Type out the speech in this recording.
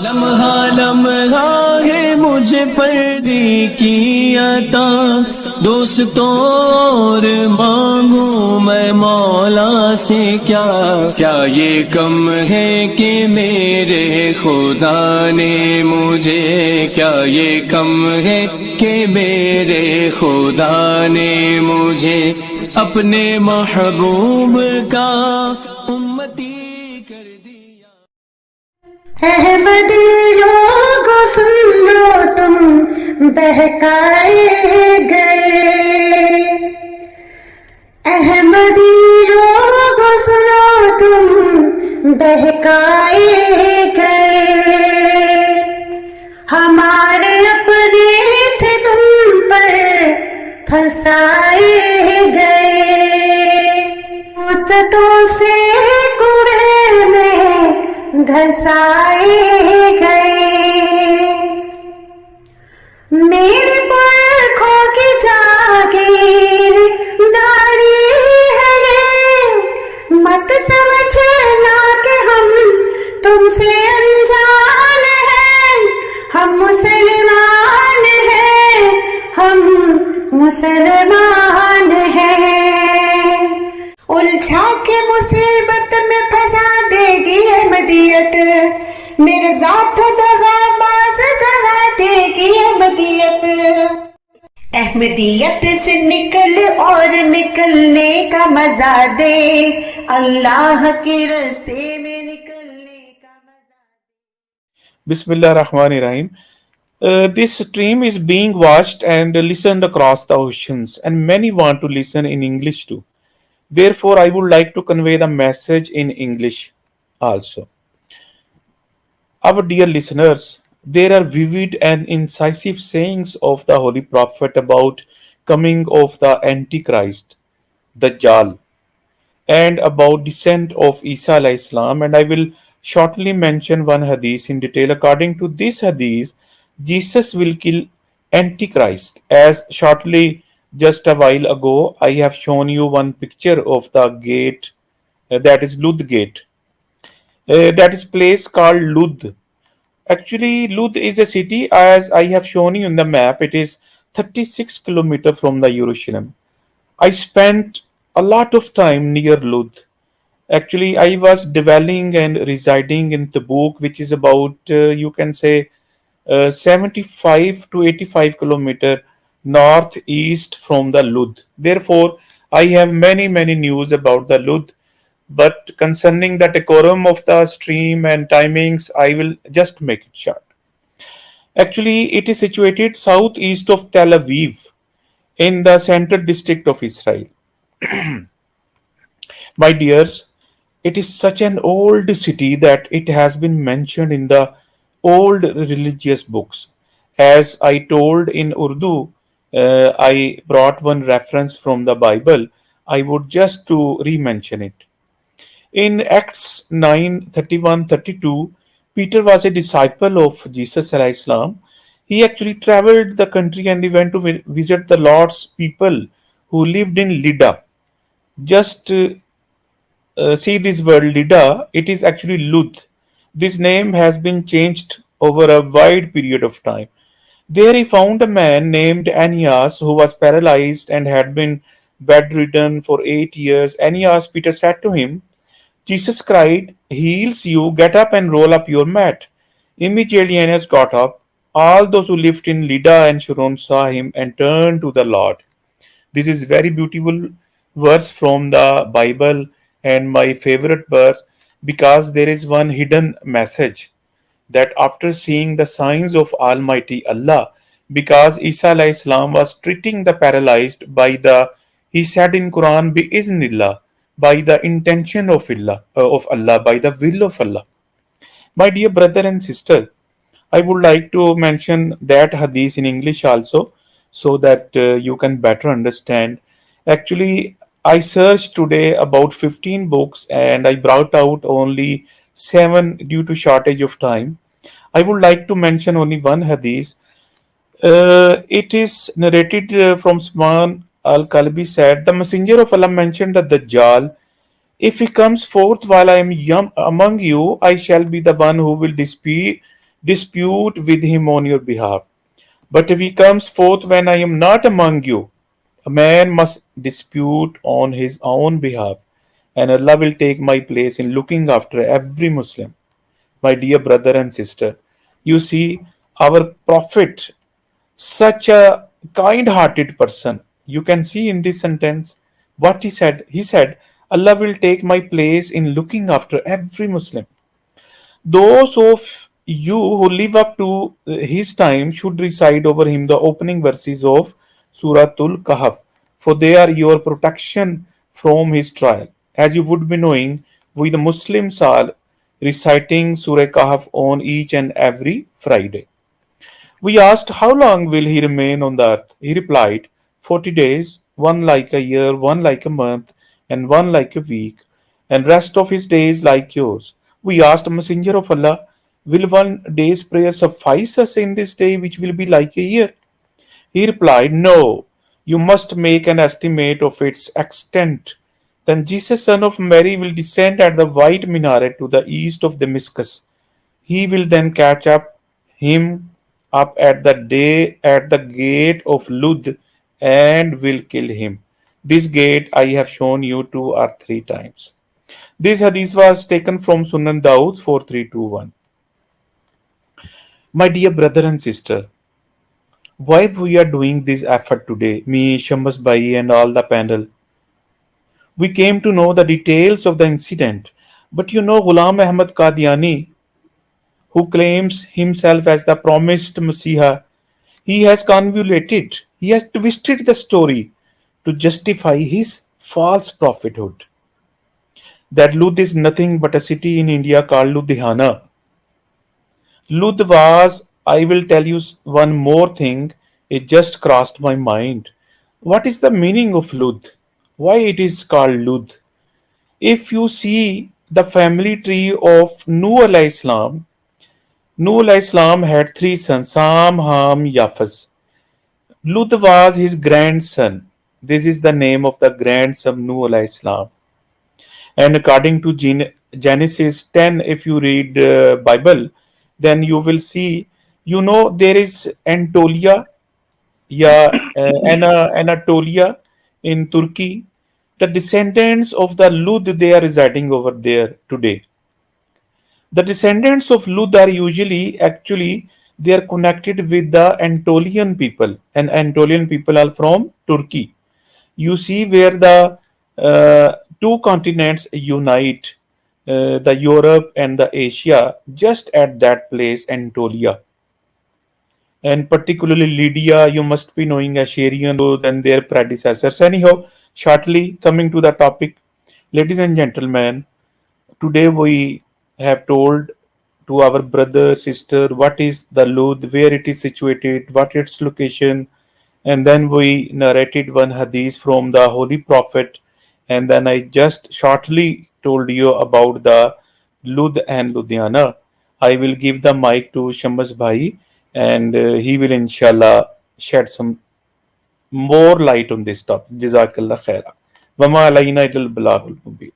लम्हा लम्हा है मुझे पर्दे की अता, दोस्तों और मांगू मैं मौला से क्या, क्या ये कम है कि मेरे खुदा ने मुझे, क्या ये कम है कि मेरे खुदा ने मुझे अपने महबूब का उम्मती कर दिया। अहमदी लोगो सुन लो तुम बहकाए गए, अहमदी लोगो सुनो तुम बहकाए गए, हमारे अपने थे तुम पर फंसाए गए, मुद्दतों से कुएं में धंसाए गए, मेरे पुरखों की जागीर दारी है ये, मत समझना कि हम तुमसे अनजान हैं, हम मुसलमान हैं, हम मुसलमान हैं। उलझा के मुसीबत में फंसा देगी अहमदियत, मिर्जा तो दगाबाज दगा देगी अहमदियत, अहमदियत से निकल और निकलने का मजा दे, अल्लाह के रास्ते में निकलने का मजा दे। Bismillahirrahmanirrahim. This stream is being watched and listened across the oceans, and many want to listen in English too. Therefore, I would like to convey the message in English also. Our dear listeners, there are vivid and incisive sayings of the Holy Prophet about coming of the Antichrist, dajal, and about descent of Isa alayhi salam, and I will shortly mention one hadith in detail. According to this hadith, Jesus will kill Antichrist. As shortly just a while ago, I have shown you one picture of the gate, that is Ludh gate. That is place called Ludh. Actually, Ludh is a city, as I have shown you in the map. It is 36 kilometers from the Jerusalem. I spent a lot of time near Ludh. Actually, I was dwelling and residing in Tabuk, which is about, you can say, 75 to 85 kilometers northeast from the Ludh. Therefore, I have many news about the Ludh. But concerning the decorum of the stream and timings, I will just make it short. Actually, it is situated southeast of Tel Aviv in the central district of Israel. My dears, it is such an old city that it has been mentioned in the old religious books. As I told in Urdu, I brought one reference from the Bible. I would just to re-mention it. In Acts 9:31-32, Peter was a disciple of Jesus alayhi salam. He actually traveled the country and he went to visit the Lord's people who lived in Lydda. Just see this word Lydda, it is actually Ludh. This name has been changed over a wide period of time. There he found a man named Aeneas who was paralyzed and had been bedridden for 8 years. Aeneas, Peter said to him, Jesus cried, heals you, get up and roll up your mat. Immediately Aeneas got up. All those who lived in Lydda and Sharon saw him and turned to the Lord. This is very beautiful verse from the Bible and my favorite verse, because there is one hidden message that after seeing the signs of Almighty Allah, because Isa alayhi salam was treating the paralyzed by the, he said in Quran, bi-iznillah, by the intention of Allah, by the will of Allah. My dear brother and sister, I would like to mention that hadith in English also, so that you can better understand. Actually, I searched today about 15 books and I brought out only 7 due to shortage of time. I would like to mention only one hadith. It is narrated from Salman al-Kalbi said, the messenger of Allah mentioned the Dajjal. If he comes forth while I am among you, I shall be the one who will dispute with him on your behalf. But if he comes forth when I am not among you, a man must dispute on his own behalf, and Allah will take my place in looking after every Muslim. My dear brother and sister, you see, our Prophet, such a kind hearted person, you can see in this sentence what he said. He said, Allah will take my place in looking after every Muslim. Those of you who live up to his time should recite over him the opening verses of Suratul Kahf, for they are your protection from his trial. As you would be knowing, we the Muslims are reciting Surah Kahf on each and every Friday. We asked, how long will he remain on the earth? He replied, 40 days, one like a year, one like a month, and one like a week, and rest of his days like yours. We asked, Messenger of Allah, will one day's prayer suffice us in this day which will be like a year? He replied, no, you must make an estimate of its extent. Then Jesus, son of Mary, will descend at the white minaret to the east of Damascus. He will then catch him up at the gate of Ludh and will kill him. This gate I have shown you 2 or 3 times. This hadith was taken from Sunan Daud 4321. My dear brother and sister, why we are doing this effort today, me, Shams Bhai and all the panel? We came to know the details of the incident. But you know Ghulam Ahmad Qadiani, who claims himself as the promised Messiah, he has convoluted, he has twisted the story to justify his false prophethood. That Ludh is nothing but a city in India called Ludhiana. Ludh was, I will tell you one more thing, it just crossed my mind. What is the meaning of Ludh? Why it is called Ludh? If you see the family tree of Nuh alayhi Islam, Nuh alayhi Islam had 3 sons, Sam, Ham, Yafaz. Ludh was his grandson. This is the name of the grandson Nuh alayhi Islam. And according to Genesis 10, if you read Bible, then you will see, you know, there is Anatolia, Anatolia in Turkey. The descendants of the Ludh, they are residing over there today. The descendants of Ludh are actually, they are connected with the Anatolian people, and Anatolian people are from Turkey. You see where the 2 continents unite, the Europe and the Asia, just at that place, Anatolia. And particularly Lydia, you must be knowing Assyrian and their predecessors. Anyhow, shortly coming to the topic, ladies and gentlemen, today we have told to our brother, sister, what is the Ludh, where it is situated, what its location, and then we narrated one hadith from the Holy Prophet, and then I just shortly told you about the Ludh and Ludhiana. I will give the mic to Shams Bhai, and he will inshallah shed some more light on this topic. Jazakallah khaira. Wama alayna illal balagul mubin.